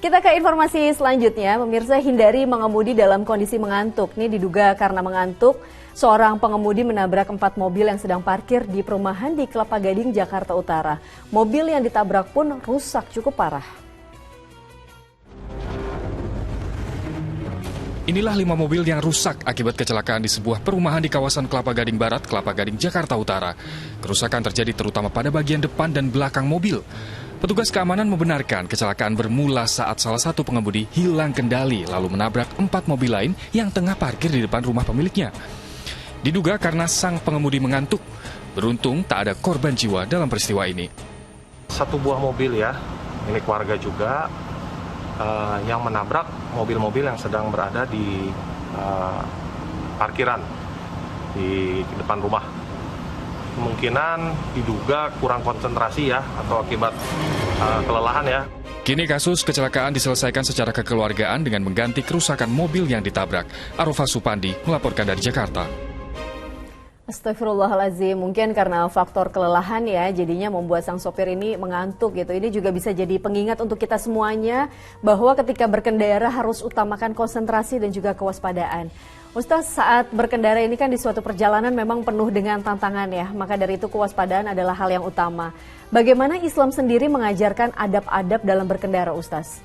Kita ke informasi selanjutnya, pemirsa, hindari mengemudi dalam kondisi mengantuk. Ini diduga karena mengantuk, seorang pengemudi menabrak 4 mobil yang sedang parkir di perumahan di Kelapa Gading, Jakarta Utara. Mobil yang ditabrak pun rusak cukup parah. Inilah 5 mobil yang rusak akibat kecelakaan di sebuah perumahan di kawasan Kelapa Gading Barat, Kelapa Gading, Jakarta Utara. Kerusakan terjadi terutama pada bagian depan dan belakang mobil. Petugas keamanan membenarkan kecelakaan bermula saat salah satu pengemudi hilang kendali lalu menabrak 4 mobil lain yang tengah parkir di depan rumah pemiliknya. Diduga karena sang pengemudi mengantuk. Beruntung tak ada korban jiwa dalam peristiwa ini. Satu buah mobil ya, milik warga juga, yang menabrak mobil-mobil yang sedang berada di parkiran di depan rumah. Kemungkinan diduga kurang konsentrasi ya, atau akibat kelelahan ya. Kini kasus kecelakaan diselesaikan secara kekeluargaan dengan mengganti kerusakan mobil yang ditabrak. Arofah Supandi melaporkan dari Jakarta. Astagfirullahaladzim, mungkin karena faktor kelelahan ya, jadinya membuat sang sopir ini mengantuk gitu. Ini juga bisa jadi pengingat untuk kita semuanya bahwa ketika berkendara harus utamakan konsentrasi dan juga kewaspadaan. Ustaz, saat berkendara ini kan di suatu perjalanan memang penuh dengan tantangan ya, maka dari itu kewaspadaan adalah hal yang utama. Bagaimana Islam sendiri mengajarkan adab-adab dalam berkendara, Ustaz?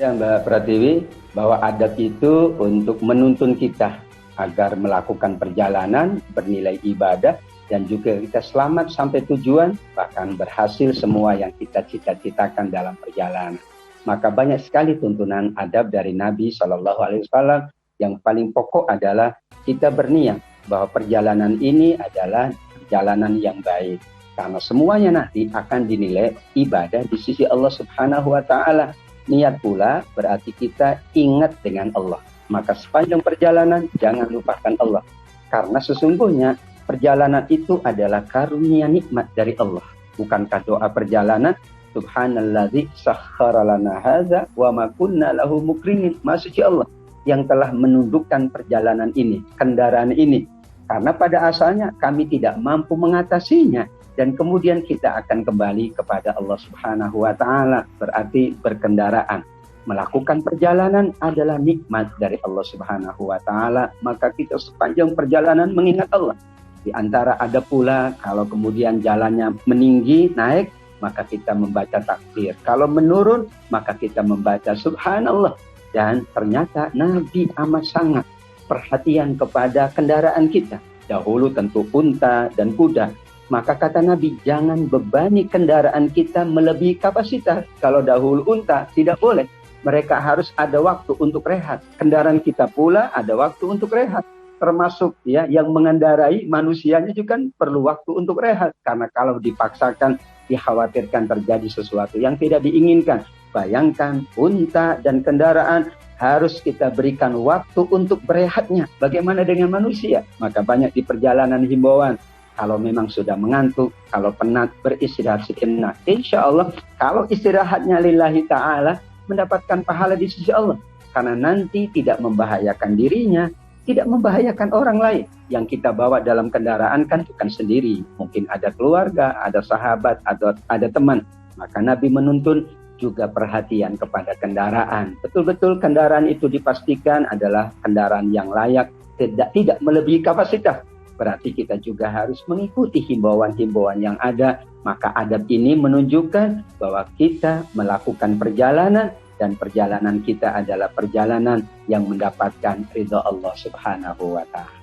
Ya Mbak Pratiwi, bahwa adab itu untuk menuntun kita agar melakukan perjalanan bernilai ibadah dan juga kita selamat sampai tujuan, bahkan berhasil semua yang kita cita-citakan dalam perjalanan. Maka banyak sekali tuntunan adab dari Nabi SAW. Yang paling pokok adalah kita berniat bahwa perjalanan ini adalah perjalanan yang baik. Karena semuanya nanti akan dinilai ibadah di sisi Allah Subhanahu wa Ta'ala. Niat pula berarti kita ingat dengan Allah. Maka sepanjang perjalanan jangan lupakan Allah. Karena sesungguhnya perjalanan itu adalah karunia nikmat dari Allah. Bukankah doa perjalanan? Subhanalladzi sakhkhara lana hadza wa ma kunna lahu muqrinin. Maksudnya Allah yang telah menundukkan perjalanan ini, kendaraan ini. Karena pada asalnya kami tidak mampu mengatasinya. Dan kemudian kita akan kembali kepada Allah Subhanahu wa Ta'ala. Berarti berkendaraan. Melakukan perjalanan adalah nikmat dari Allah Subhanahu wa Ta'ala. Maka kita sepanjang perjalanan mengingat Allah. Di antara ada pula kalau kemudian jalannya meninggi, naik, maka kita membaca takbir. Kalau menurun, maka kita membaca subhanallah. Dan ternyata Nabi amat sangat perhatian kepada kendaraan kita. Dahulu tentu unta dan kuda. Maka kata Nabi, jangan bebani kendaraan kita melebihi kapasitas. Kalau dahulu unta, tidak boleh. Mereka harus ada waktu untuk rehat. Kendaraan kita pula ada waktu untuk rehat. Termasuk ya yang mengendarai manusianya juga perlu waktu untuk rehat. Karena kalau dipaksakan, dikhawatirkan terjadi sesuatu yang tidak diinginkan. Bayangkan unta dan kendaraan harus kita berikan waktu untuk berehatnya. Bagaimana dengan manusia? Maka banyak di perjalanan himbauan. Kalau memang sudah mengantuk, kalau penat, beristirahat sejenak. Insya Allah, kalau istirahatnya lillahi ta'ala, mendapatkan pahala di sisi Allah. Karena nanti tidak membahayakan dirinya, tidak membahayakan orang lain. Yang kita bawa dalam kendaraan kan bukan sendiri. Mungkin ada keluarga, ada sahabat, atau ada teman. Maka Nabi menuntun juga perhatian kepada kendaraan. Betul-betul kendaraan itu dipastikan adalah kendaraan yang layak, tidak melebihi kapasitas. Berarti kita juga harus mengikuti himbauan-himbauan yang ada. Maka adab ini menunjukkan bahwa kita melakukan perjalanan dan perjalanan kita adalah perjalanan yang mendapatkan ridha Allah Subhanahu wa Ta'ala.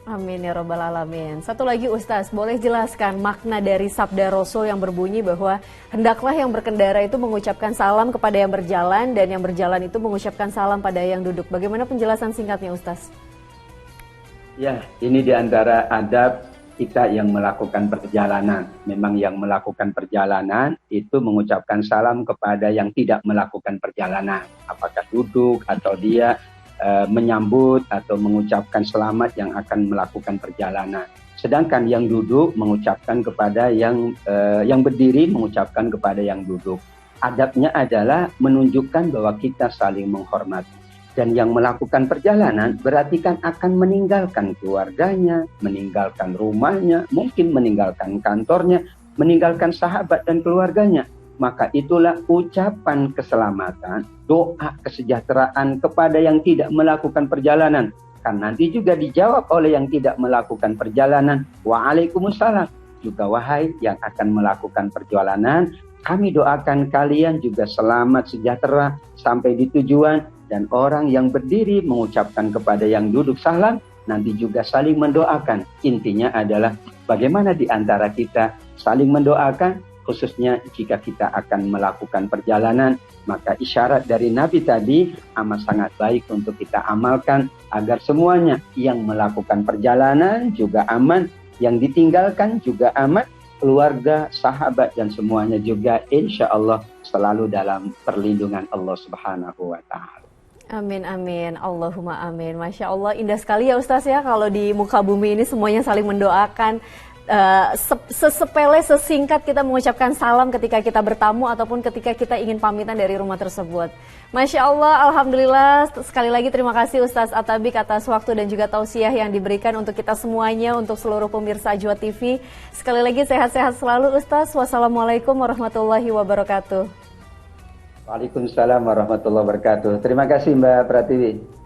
Amin ya Rabbal Alamin. Satu lagi Ustaz, boleh jelaskan makna dari sabda Rasul yang berbunyi bahwa hendaklah yang berkendara itu mengucapkan salam kepada yang berjalan dan yang berjalan itu mengucapkan salam pada yang duduk. Bagaimana penjelasan singkatnya Ustaz? Ya, ini di antara adab kita yang melakukan perjalanan. Memang yang melakukan perjalanan itu mengucapkan salam kepada yang tidak melakukan perjalanan. Apakah duduk atau dia menyambut atau mengucapkan selamat yang akan melakukan perjalanan. Sedangkan yang duduk mengucapkan kepada yang berdiri mengucapkan kepada yang duduk. Adabnya adalah menunjukkan bahwa kita saling menghormati. Dan yang melakukan perjalanan berarti kan akan meninggalkan keluarganya, meninggalkan rumahnya, mungkin meninggalkan kantornya, meninggalkan sahabat dan keluarganya. maka itulah ucapan keselamatan, doa kesejahteraan kepada yang tidak melakukan perjalanan. Kan nanti juga dijawab oleh yang tidak melakukan perjalanan, waalaikumsalam. Juga wahai yang akan melakukan perjalanan, kami doakan kalian juga selamat sejahtera sampai di tujuan. Dan orang yang berdiri mengucapkan kepada yang duduk salam, nanti juga saling mendoakan. Intinya adalah bagaimana di antara kita saling mendoakan, khususnya jika kita akan melakukan perjalanan, maka isyarat dari Nabi tadi amat sangat baik untuk kita amalkan agar semuanya yang melakukan perjalanan juga aman, yang ditinggalkan juga aman, keluarga, sahabat, dan semuanya juga insya Allah selalu dalam perlindungan Allah Subhanahu wa Ta'ala. Amin, amin. Allahumma amin. Masya Allah, indah sekali ya Ustaz ya kalau di muka bumi ini semuanya saling mendoakan. Sesepele, sesingkat kita mengucapkan salam ketika kita bertamu ataupun ketika kita ingin pamitan dari rumah tersebut. Masya Allah, Alhamdulillah. Sekali lagi terima kasih Ustaz Atabik atas waktu dan juga tausiah yang diberikan untuk kita semuanya, untuk seluruh pemirsa Ajwa TV. Sekali lagi sehat-sehat selalu Ustaz. Wassalamualaikum warahmatullahi wabarakatuh. Waalaikumsalam warahmatullahi wabarakatuh. Terima kasih Mbak Pratiwi.